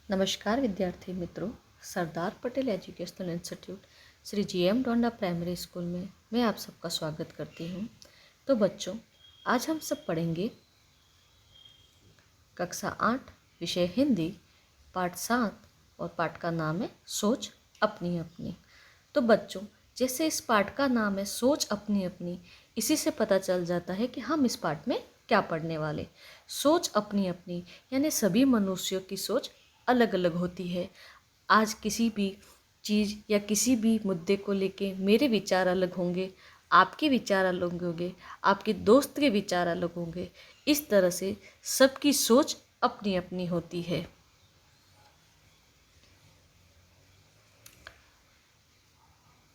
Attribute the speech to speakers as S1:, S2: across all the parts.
S1: नमस्कार विद्यार्थी मित्रों। Sardar Patel educational institute Shri GM Donda primary school में मैं आप सबका स्वागत करती हूँ। तो बच्चों, आज हम सब पढ़ेंगे कक्षा 8 विषय हिंदी पाठ 7 और पाठ का नाम है सोच अपनी अपनी। तो बच्चों, जैसे इस पाठ का नाम है सोच अपनी अपनी, इसी से पता चल जाता है कि हम इस पाठ में क्या पढ़ने वाले। सोच अपनी अपनी यानी सभी मनुष्यों की सोच अलग अलग होती है। आज किसी भी चीज़ या किसी भी मुद्दे को लेके मेरे विचार अलग होंगे, आपके विचार अलग होंगे, आपके दोस्त के विचार अलग होंगे। इस तरह से सबकी सोच अपनी अपनी होती है।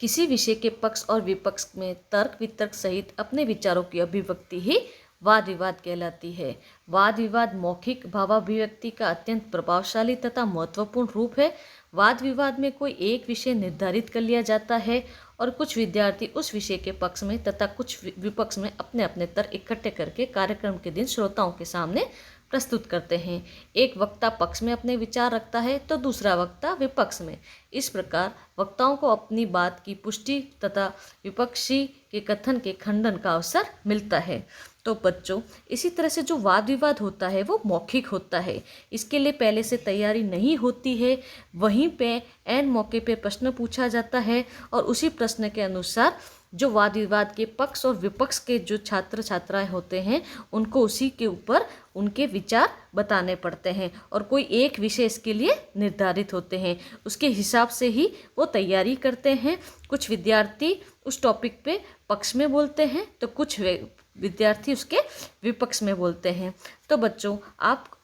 S1: किसी विषय के पक्ष और विपक्ष में तर्क वितर्क सहित अपने विचारों की अभिव्यक्ति ही वाद विवाद कहलाती है। वाद विवाद मौखिक भावाभिव्यक्ति का अत्यंत प्रभावशाली तथा महत्वपूर्ण रूप है। वाद विवाद में कोई एक विषय निर्धारित कर लिया जाता है और कुछ विद्यार्थी उस विषय के पक्ष में तथा कुछ विपक्ष में अपने अपने तर्क इकट्ठे करके कार्यक्रम के दिन श्रोताओं के सामने प्रस्तुत करते हैं। एक वक्ता पक्ष में अपने विचार रखता है तो दूसरा वक्ता विपक्ष में। इस प्रकार वक्ताओं को अपनी बात की पुष्टि तथा विपक्षी के कथन के खंडन का अवसर मिलता है। तो बच्चों, इसी तरह से जो वाद विवाद होता है वो मौखिक होता है। इसके लिए पहले से तैयारी नहीं होती है, वहीं पे ऐन मौके पे प्रश्न पूछा जाता है और उसी प्रश्न के अनुसार जो वाद विवाद के पक्ष और विपक्ष के जो छात्र छात्राएं होते हैं उनको उसी के ऊपर उनके विचार बताने पड़ते हैं और कोई एक विषय इसके लिए निर्धारित होते हैं। उसके हिसाब से ही वो तैयारी करते हैं। कुछ विद्यार्थी उस टॉपिक पे पक्ष में बोलते हैं तो कुछ विद्यार्थी उसके विपक्ष में बोलते हैं। तो बच्चों,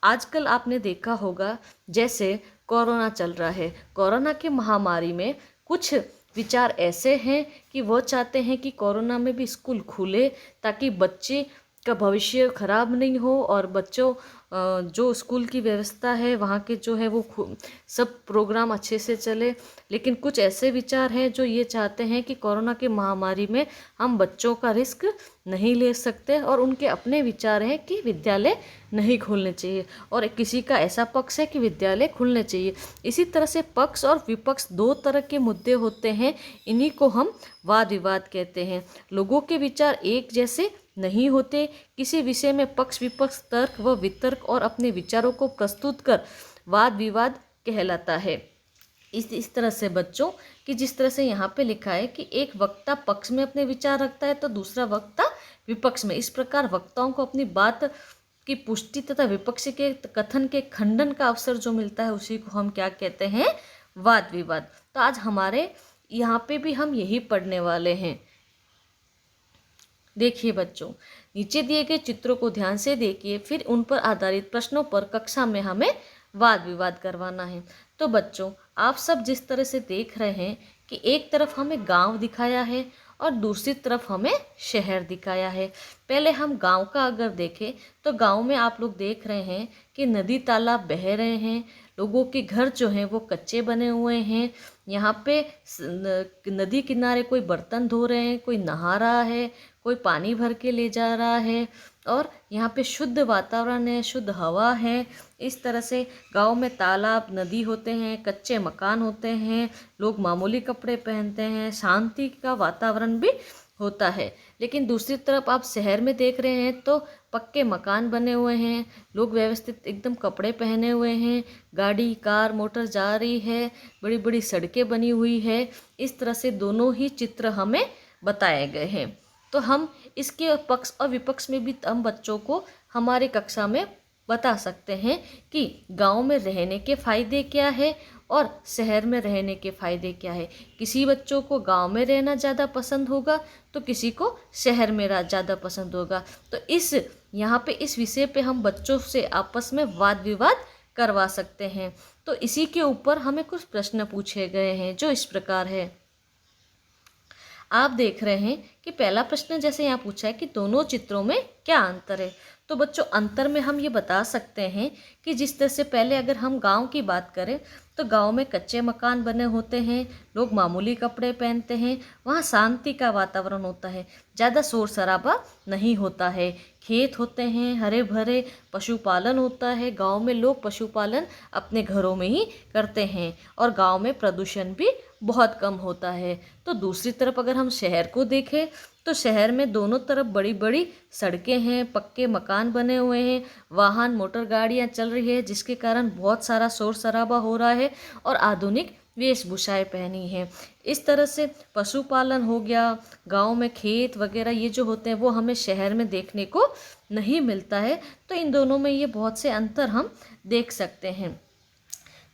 S1: आजकल आपने देखा होगा जैसे कोरोना चल रहा है। कोरोना की महामारी में कुछ विचार ऐसे हैं कि वो चाहते हैं कि कोरोना में भी स्कूल खुले ताकि बच्चे का भविष्य खराब नहीं हो और बच्चों जो स्कूल की व्यवस्था है वहाँ के जो है वो सब प्रोग्राम अच्छे से चले। लेकिन कुछ ऐसे विचार हैं जो ये चाहते हैं कि कोरोना की महामारी में हम बच्चों का रिस्क नहीं ले सकते और उनके अपने विचार हैं कि विद्यालय नहीं खोलने चाहिए और किसी का ऐसा पक्ष है कि विद्यालय खुलने चाहिए। इसी तरह से पक्ष और विपक्ष दो तरह के मुद्दे होते हैं, इन्हीं को हम वाद विवाद कहते हैं। लोगों के विचार एक जैसे नहीं होते। किसी विषय में पक्ष विपक्ष तर्क व वितर्क और अपने विचारों को प्रस्तुत कर वाद विवाद कहलाता है। इस तरह से बच्चों कि जिस तरह से यहाँ पे लिखा है कि एक वक्ता पक्ष में अपने विचार रखता है तो दूसरा वक्ता विपक्ष में। इस प्रकार वक्ताओं को अपनी बात की पुष्टि तथा विपक्ष के कथन के खंडन का अवसर जो मिलता है उसी को हम क्या कहते हैं, वाद विवाद। तो आज हमारे यहाँ पे भी हम यही पढ़ने वाले हैं। देखिए बच्चों, नीचे दिए गए चित्रों को ध्यान से देखिए, फिर उन पर आधारित प्रश्नों पर कक्षा में हमें वाद विवाद करवाना है। तो बच्चों, आप सब जिस तरह से देख रहे हैं कि एक तरफ हमें गांव दिखाया है और दूसरी तरफ हमें शहर दिखाया है। पहले हम गांव का अगर देखें तो गांव में आप लोग देख रहे हैं कि नदी तालाब बह रहे हैं, लोगों के घर जो हैं वो कच्चे बने हुए हैं। यहाँ पे नदी किनारे कोई बर्तन धो रहे हैं, कोई नहा रहा है, कोई पानी भर के ले जा रहा है और यहाँ पे शुद्ध वातावरण है, शुद्ध हवा है। इस तरह से गांव में तालाब नदी होते हैं, कच्चे मकान होते हैं, लोग मामूली कपड़े पहनते हैं, शांति का वातावरण भी होता है। लेकिन दूसरी तरफ आप शहर में देख रहे हैं तो पक्के मकान बने हुए हैं, लोग व्यवस्थित एकदम कपड़े पहने हुए हैं, गाड़ी कार मोटर जा रही है, बड़ी बड़ी सड़कें बनी हुई है। इस तरह से दोनों ही चित्र हमें बताए गए हैं। तो हम इसके पक्ष और विपक्ष में भी हम बच्चों को हमारे कक्षा में बता सकते हैं कि गांव में रहने के फ़ायदे क्या है और शहर में रहने के फ़ायदे क्या है। किसी बच्चों को गांव में रहना ज़्यादा पसंद होगा तो किसी को शहर में ज़्यादा पसंद होगा। तो यहाँ पे इस विषय पे हम बच्चों से आपस में वाद विवाद करवा सकते हैं। तो इसी के ऊपर हमें कुछ प्रश्न पूछे गए हैं जो इस प्रकार है। आप देख रहे हैं कि पहला प्रश्न जैसे यहाँ पूछा है कि दोनों चित्रों में क्या अंतर है। तो बच्चों अंतर में हम ये बता सकते हैं कि जिस तरह से पहले अगर हम गांव की बात करें तो गांव में कच्चे मकान बने होते हैं, लोग मामूली कपड़े पहनते हैं, वहाँ शांति का वातावरण होता है, ज़्यादा शोर शराबा नहीं होता है, खेत होते हैं हरे भरे, पशुपालन होता है, गांव में लोग पशुपालन अपने घरों में ही करते हैं और गांव में प्रदूषण भी बहुत कम होता है। तो दूसरी तरफ अगर हम शहर को देखें तो शहर में दोनों तरफ बड़ी बड़ी सड़कें हैं, पक्के मकान बने हुए हैं, वाहन मोटर गाड़ियां चल रही है, जिसके कारण बहुत सारा शोर शराबा हो रहा है और आधुनिक वेशभूषाएं पहनी हैं। इस तरह से पशुपालन हो गया, गांव में खेत वगैरह ये जो होते हैं वो हमें शहर में देखने को नहीं मिलता है। तो इन दोनों में ये बहुत से अंतर हम देख सकते हैं।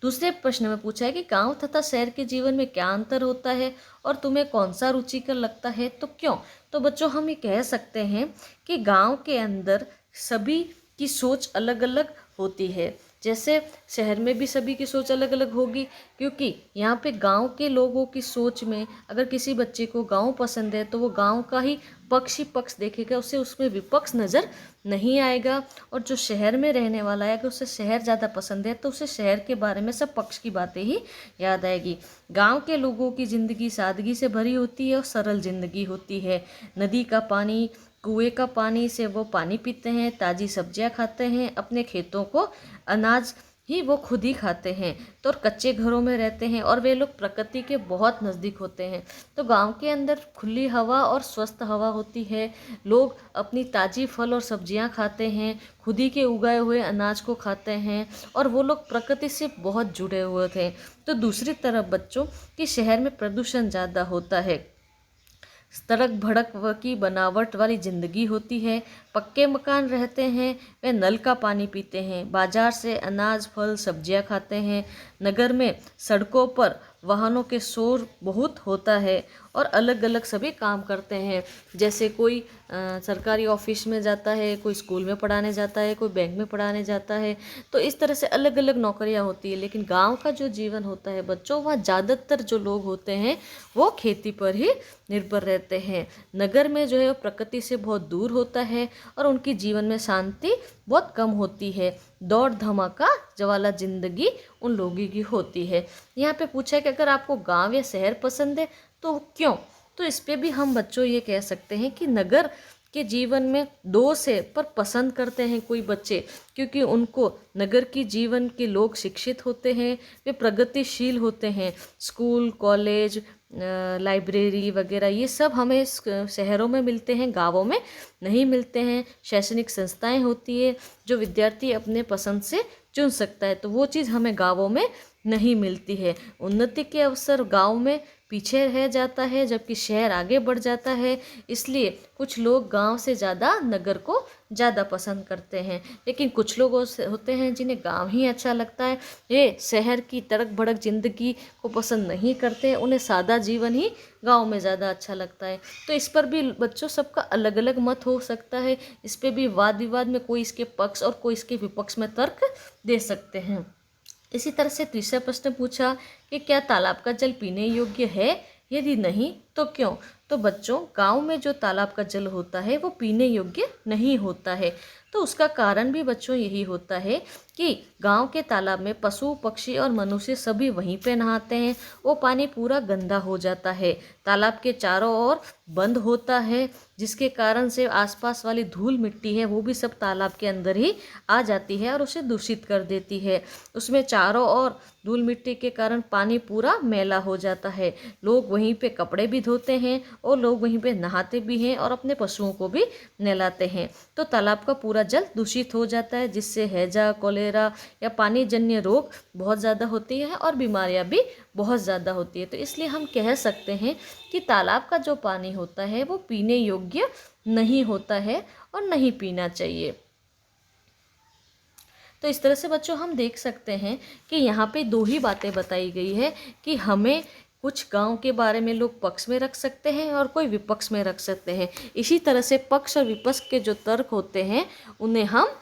S1: दूसरे प्रश्न में पूछा है कि गांव तथा शहर के जीवन में क्या अंतर होता है और तुम्हें कौन सा रुचिकर लगता है, तो क्यों। तो बच्चों हम ये कह सकते हैं कि गांव के अंदर सभी की सोच अलग अलग होती है, जैसे शहर में भी सभी की सोच अलग अलग होगी, क्योंकि यहाँ पे गांव के लोगों की सोच में अगर किसी बच्चे को गांव पसंद है तो वो गांव का ही पक्ष देखेगा, उसे उसमें विपक्ष नज़र नहीं आएगा। और जो शहर में रहने वाला है अगर उसे शहर ज़्यादा पसंद है तो उसे शहर के बारे में सब पक्ष की बातें ही याद आएगी। गांव के लोगों की ज़िंदगी सादगी से भरी होती है और सरल ज़िंदगी होती है। नदी का पानी, कुएं का पानी से वो पानी पीते हैं, ताज़ी सब्जियां खाते हैं, अपने खेतों को अनाज ही वो खुद ही खाते हैं, तो और कच्चे घरों में रहते हैं और वे लोग प्रकृति के बहुत नज़दीक होते हैं। तो गांव के अंदर खुली हवा और स्वस्थ हवा होती है, लोग अपनी ताज़ी फल और सब्जियां खाते हैं, खुद ही के उगाए हुए अनाज को खाते हैं और वो लोग प्रकृति से बहुत जुड़े हुए थे। तो दूसरी तरफ बच्चों कि शहर में प्रदूषण ज़्यादा होता है, तड़क भड़क की बनावट वाली ज़िंदगी होती है, पक्के मकान रहते हैं, वे नल का पानी पीते हैं, बाजार से अनाज फल सब्जियां खाते हैं। नगर में सड़कों पर वाहनों के शोर बहुत होता है और अलग अलग सभी काम करते हैं, जैसे कोई सरकारी ऑफिस में जाता है, कोई स्कूल में पढ़ाने जाता है, कोई बैंक में पढ़ाने जाता है। तो इस तरह से अलग अलग नौकरियां होती है। लेकिन गांव का जो जीवन होता है बच्चों, वहाँ ज़्यादातर जो लोग होते हैं वो खेती पर ही निर्भर रहते हैं। नगर में जो है वो प्रकृति से बहुत दूर होता है और उनकी जीवन में शांति बहुत कम होती है, दौड़ धमाका वाला जिंदगी उन लोगों की होती है। यहाँ पे पूछा है कि अगर आपको गांव या शहर पसंद है तो क्यों। तो इस पे भी हम बच्चों ये कह सकते हैं कि नगर के जीवन में दो से पर पसंद करते हैं कोई बच्चे, क्योंकि उनको नगर की जीवन के लोग शिक्षित होते हैं, वे प्रगतिशील होते हैं, स्कूल कॉलेज लाइब्रेरी वगैरह ये सब हमें शहरों में मिलते हैं, गांवों में नहीं मिलते हैं। शैक्षणिक संस्थाएं होती है जो विद्यार्थी अपने पसंद से चुन सकता है, तो वो चीज़ हमें गांवों में नहीं मिलती है। उन्नति के अवसर गांव में पीछे रह जाता है जबकि शहर आगे बढ़ जाता है, इसलिए कुछ लोग गांव से ज़्यादा नगर को ज़्यादा पसंद करते हैं। लेकिन कुछ लोग होते हैं जिन्हें गांव ही अच्छा लगता है, ये शहर की तड़क भड़क ज़िंदगी को पसंद नहीं करते, उन्हें सादा जीवन ही गांव में ज़्यादा अच्छा लगता है। तो इस पर भी बच्चों सबका अलग अलग मत हो सकता है, इस पर भी वाद विवाद में कोई इसके पक्ष और कोई इसके विपक्ष में तर्क दे सकते हैं। इसी तरह से तीसरा प्रश्न पूछा कि क्या तालाब का जल पीने योग्य है, यदि नहीं तो क्यों। तो बच्चों गांव में जो तालाब का जल होता है वो पीने योग्य नहीं होता है, तो उसका कारण भी बच्चों यही होता है कि गांव के तालाब में पशु पक्षी और मनुष्य सभी वहीं पे नहाते हैं, वो पानी पूरा गंदा हो जाता है, तालाब के चारों ओर बंद होता है, जिसके कारण से आसपास वाली धूल मिट्टी है वो भी सब तालाब के अंदर ही आ जाती है और उसे दूषित कर देती है। उसमें चारों ओर धूल मिट्टी के कारण पानी पूरा मैला हो जाता है, लोग वहीं पे कपड़े भी धोते हैं और लोग वहीं पे नहाते भी हैं और अपने पशुओं को भी नहलाते हैं। तो तालाब का पूरा जल दूषित हो जाता है, जिससे हैजा कोलेरा या पानी जन्य रोग बहुत ज़्यादा होती है और बीमारियां भी बहुत ज़्यादा होती है। तो इसलिए हम कह सकते हैं कि तालाब का जो पानी होता है वो पीने योग्य नहीं होता है और नहीं पीना चाहिए। तो इस तरह से बच्चों हम देख सकते हैं कि यहाँ पे दो ही बातें बताई गई है कि हमें कुछ गांव के बारे में लोग पक्ष में रख सकते हैं और कोई विपक्ष में रख सकते हैं। इसी तरह से पक्ष और विपक्ष के जो तर्क होते हैं उन्हें हम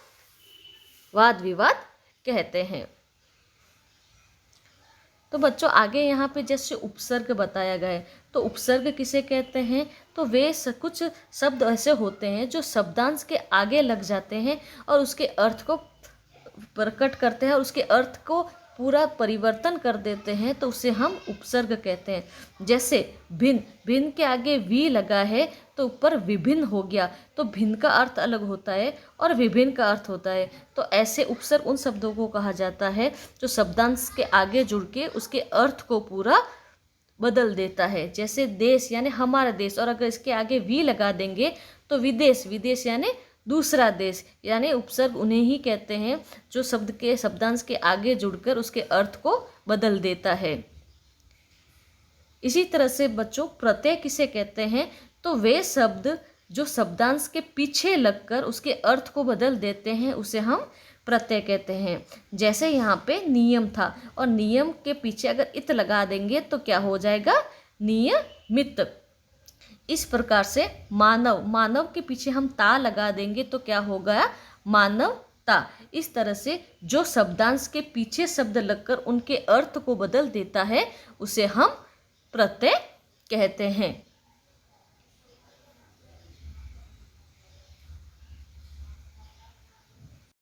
S1: वाद विवाद कहते हैं। तो बच्चों आगे यहाँ पे जैसे उपसर्ग बताया गया है, तो उपसर्ग किसे कहते हैं? तो वे कुछ शब्द ऐसे होते हैं जो शब्दांश के आगे लग जाते हैं और उसके अर्थ को प्रकट करते हैं और उसके अर्थ को पूरा परिवर्तन कर देते हैं, तो उसे हम उपसर्ग कहते हैं। जैसे भिन्न, भिन्न के आगे वी लगा है तो ऊपर विभिन्न हो गया, तो भिन्न का अर्थ अलग होता है और विभिन्न का अर्थ होता है। तो ऐसे उपसर्ग उन शब्दों को कहा जाता है जो शब्दांश के आगे जुड़ के उसके अर्थ को पूरा बदल देता है। जैसे देश यानी हमारा देश, और अगर इसके आगे वी लगा देंगे तो विदेश, विदेश यानी दूसरा देश। यानी उपसर्ग उन्हें ही कहते हैं जो शब्द के शब्दांश के आगे जुड़कर उसके अर्थ को बदल देता है। इसी तरह से बच्चों प्रत्यय किसे कहते हैं? तो वे शब्द जो शब्दांश के पीछे लगकर उसके अर्थ को बदल देते हैं उसे हम प्रत्यय कहते हैं। जैसे यहाँ पे नियम था और नियम के पीछे अगर इत लगा देंगे तो क्या हो जाएगा? नियमित। इस प्रकार से मानव, मानव के पीछे हम ता लगा देंगे तो क्या होगा? मानवता। इस तरह से जो शब्दांश के पीछे शब्द लगकर उनके अर्थ को बदल देता है उसे हम प्रत्यय कहते हैं।